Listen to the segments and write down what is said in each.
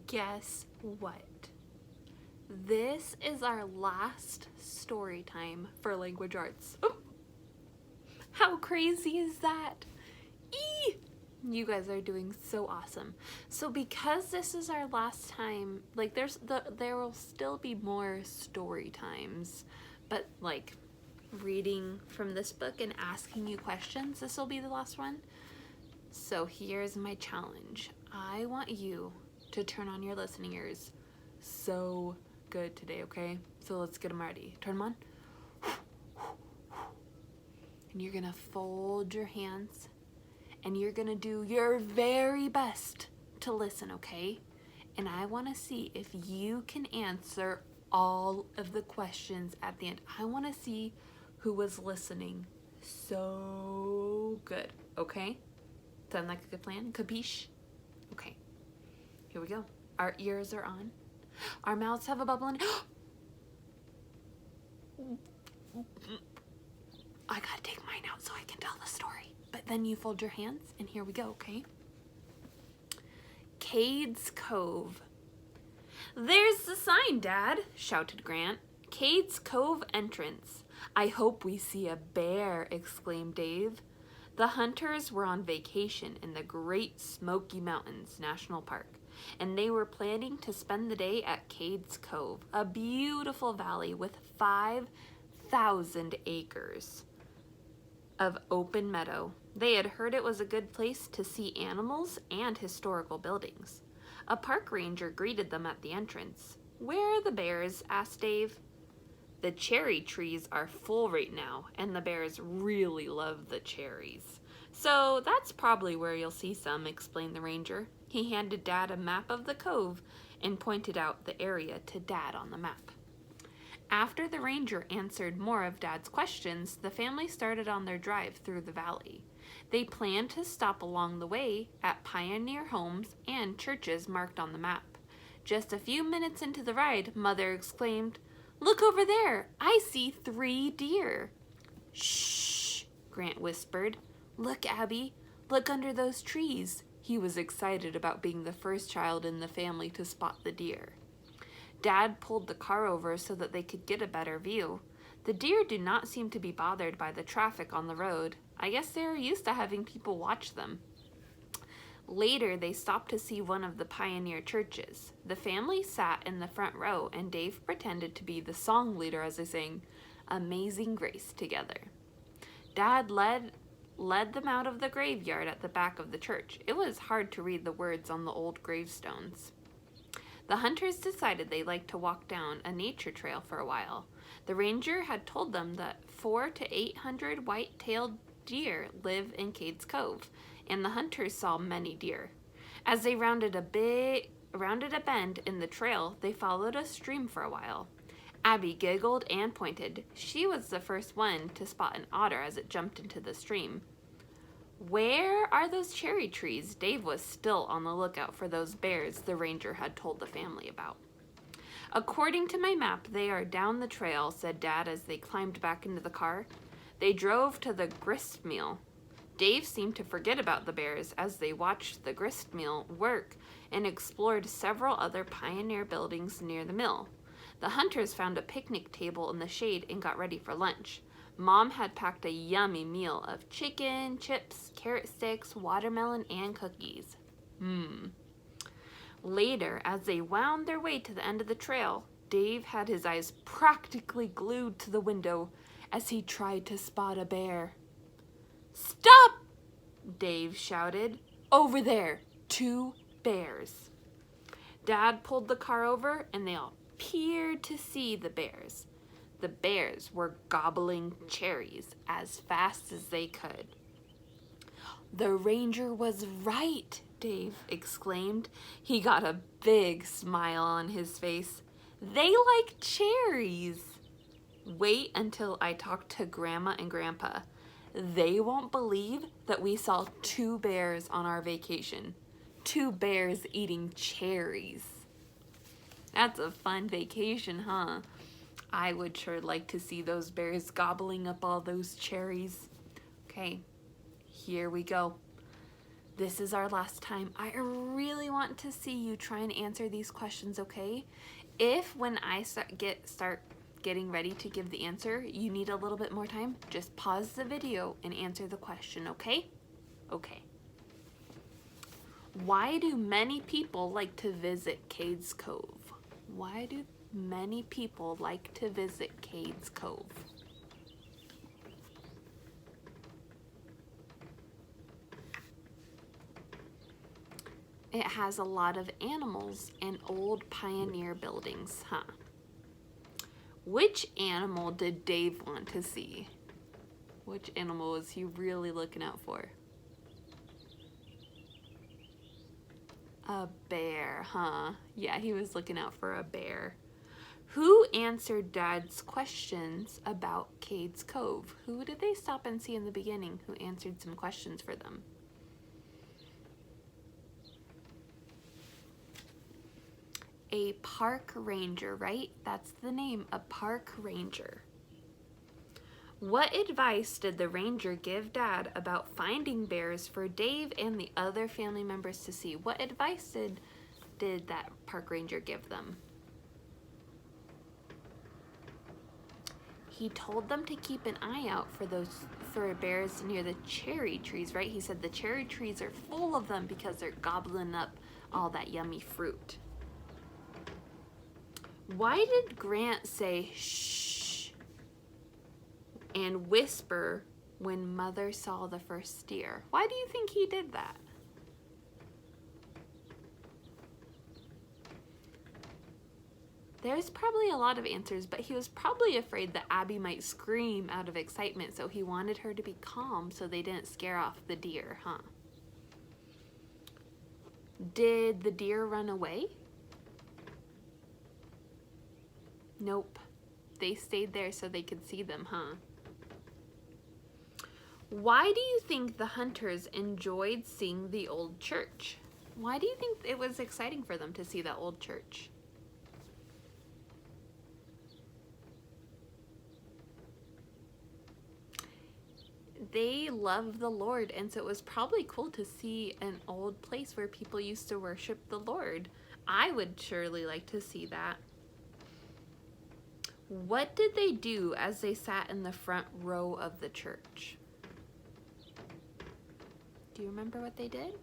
guess what? This is our last story time for language arts. Oh, how crazy is that? Eee! You guys are doing so awesome. So because this is our last time, like there will still be more story times, but like reading from this book and asking you questions, this will be the last one. So here's my challenge. I want you to turn on your listening ears so good today, okay? So let's get them ready. Turn them on. And you're gonna fold your hands and you're gonna do your very best to listen, okay? And I wanna see if you can answer all of the questions at the end. I wanna see who was listening so good, okay? Sound like a good plan? Capiche? Okay, here we go. Our ears are on. Our mouths have a bubble in it. I gotta take mine out so I can tell the story. But then you fold your hands, and here we go, okay? Cade's Cove. There's the sign, Dad, shouted Grant. Cade's Cove entrance. I hope we see a bear, exclaimed Dave. The hunters were on vacation in the Great Smoky Mountains National Park, and they were planning to spend the day at Cade's Cove, a beautiful valley with 5,000 acres of open meadow. They had heard it was a good place to see animals and historical buildings. A park ranger greeted them at the entrance. Where are the bears? Asked Dave. The cherry trees are full right now, and the bears really love the cherries. So that's probably where you'll see some, explained the ranger. He handed Dad a map of the cove and pointed out the area to Dad on the map. After the ranger answered more of Dad's questions, the family started on their drive through the valley. They planned to stop along the way at pioneer homes and churches marked on the map. Just a few minutes into the ride, Mother exclaimed, "Look over there! I see 3 deer." "Shh," Grant whispered. "Look, Abby, look under those trees." He was excited about being the first child in the family to spot the deer. Dad pulled the car over so that they could get a better view. The deer did not seem to be bothered by the traffic on the road. I guess they were used to having people watch them. Later, they stopped to see one of the pioneer churches. The family sat in the front row, and Dave pretended to be the song leader as they sang Amazing Grace together. Dad led them out of the graveyard at the back of the church. It was hard to read the words on the old gravestones. The hunters decided they liked to walk down a nature trail for a while. The ranger had told them that 400 to 800 white-tailed deer live in Cade's Cove, and the hunters saw many deer. As they rounded a bend in the trail, they followed a stream for a while. Abby giggled and pointed. She was the first one to spot an otter as it jumped into the stream. Where are those cherry trees? Dave was still on the lookout for those bears the ranger had told the family about. According to my map, they are down the trail, said Dad as they climbed back into the car. They drove to the grist mill. Dave seemed to forget about the bears as they watched the grist mill work and explored several other pioneer buildings near the mill. The hunters found a picnic table in the shade and got ready for lunch. Mom had packed a yummy meal of chicken, chips, carrot sticks, watermelon, and cookies. Later, as they wound their way to the end of the trail, Dave had his eyes practically glued to the window as he tried to spot a bear. "Stop!" Dave shouted. "Over there, 2 bears." Dad pulled the car over and they all peered to see the bears. The bears were gobbling cherries as fast as they could. "The ranger was right," Dave exclaimed. He got a big smile on his face. "They like cherries." "Wait until I talk to Grandma and Grandpa. They won't believe that we saw 2 bears on our vacation. 2 bears eating cherries." That's a fun vacation, huh? I would sure like to see those bears gobbling up all those cherries. Okay, here we go. This is our last time. I really want to see you try and answer these questions, okay? If when I start getting ready to give the answer, you need a little bit more time, just pause the video and answer the question, okay? Okay. Why do many people like to visit Cade's Cove? Why do many people like to visit Cade's Cove? It has a lot of animals and old pioneer buildings, huh? Which animal did Dave want to see? Which animal was he really looking out for? A bear, huh? Yeah, he was looking out for a bear. Who answered Dad's questions about Cade's Cove? Who did they stop and see in the beginning who answered some questions for them? A park ranger, right? That's the name, a park ranger. What advice did the ranger give Dad about finding bears for Dave and the other family members to see? What advice did that park ranger give them? He told them to keep an eye out for bears near the cherry trees, right? He said the cherry trees are full of them because they're gobbling up all that yummy fruit. Why did Grant say shh and whisper when Mother saw the first deer? Why do you think he did that? There's probably a lot of answers, but he was probably afraid that Abby might scream out of excitement, so he wanted her to be calm so they didn't scare off the deer, huh? Did the deer run away? Nope. They stayed there so they could see them, huh? Why do you think the hunters enjoyed seeing the old church? Why do you think it was exciting for them to see that old church? They loved the Lord, and so it was probably cool to see an old place where people used to worship the Lord. I would surely like to see that. What did they do as they sat in the front row of the church? Do you remember what they did?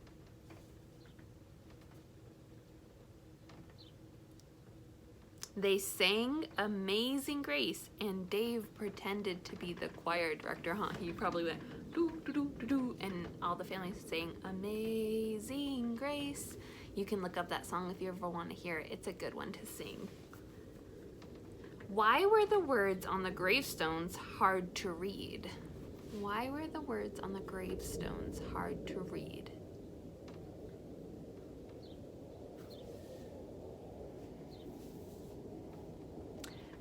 They sang Amazing Grace, and Dave pretended to be the choir director, huh? He probably went doo doo doo doo doo, and all the families sang Amazing Grace. You can look up that song if you ever want to hear it. It's a good one to sing. Why were the words on the gravestones hard to read? Why were the words on the gravestones hard to read?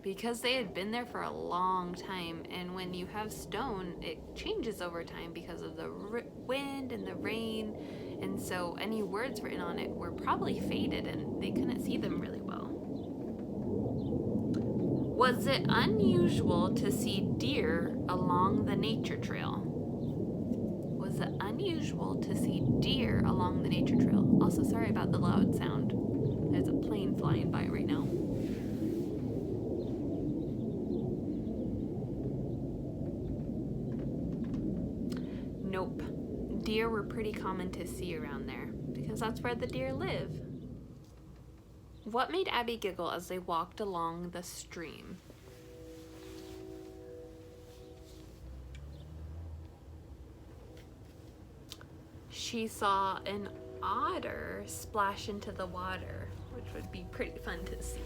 Because they had been there for a long time, and when you have stone, it changes over time because of the wind and the rain, and so any words written on it were probably faded and they couldn't see them really well. Was it unusual to see deer along the nature trail? Was it unusual to see deer along the nature trail? Also, sorry about the loud sound. There's a plane flying by right now. Nope. Deer were pretty common to see around there because that's where the deer live. What made Abby giggle as they walked along the stream? She saw an otter splash into the water, which would be pretty fun to see.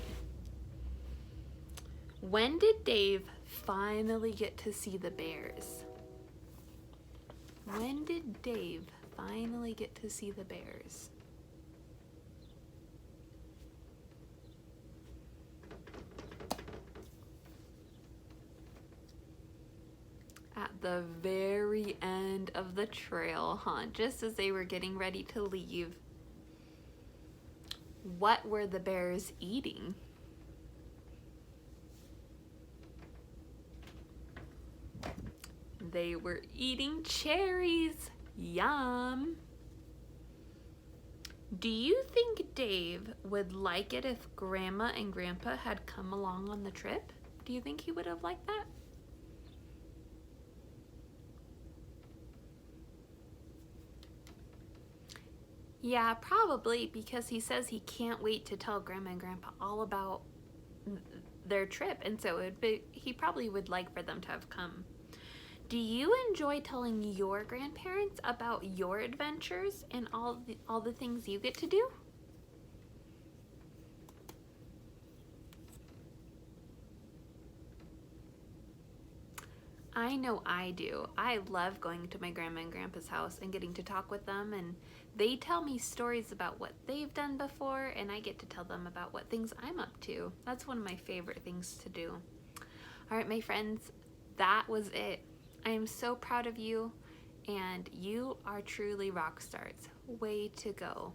When did Dave finally get to see the bears? When did Dave finally get to see the bears? At the very end of the trail, huh? Just as they were getting ready to leave. What were the bears eating? They were eating cherries. Yum. Do you think Dave would like it if Grandma and Grandpa had come along on the trip? Do you think he would have liked that? Yeah, probably, because he says he can't wait to tell Grandma and Grandpa all about their trip, and so he probably would like for them to have come. Do you enjoy telling your grandparents about your adventures and all the things you get to do? I know I do. I love going to my grandma and grandpa's house and getting to talk with them, and they tell me stories about what they've done before, and I get to tell them about what things I'm up to. That's one of my favorite things to do. All right, my friends, that was it. I am so proud of you, and you are truly rock stars. Way to go.